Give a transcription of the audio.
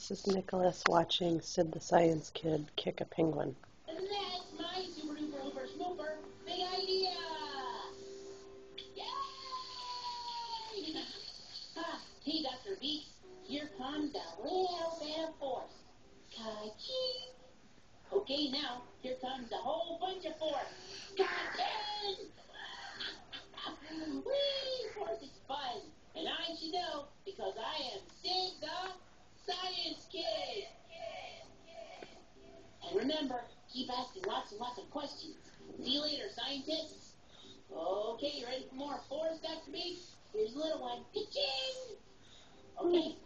This is Nicholas watching Sid the Science Kid kick a penguin. And that's my super duper hooper snooper big idea! Yay! Hey, Dr. Beaks, here comes a little bit of force. Ka-ching! Okay, now, here comes a whole bunch of force. Ka-ching! Whee! Force is fun, and I should know because I am Sid the Science Kid. And remember, keep asking lots and lots of questions. See you later, scientists. Okay, you ready for more force, Dr. Beaks? Here's a little one. Ka-ching! Okay,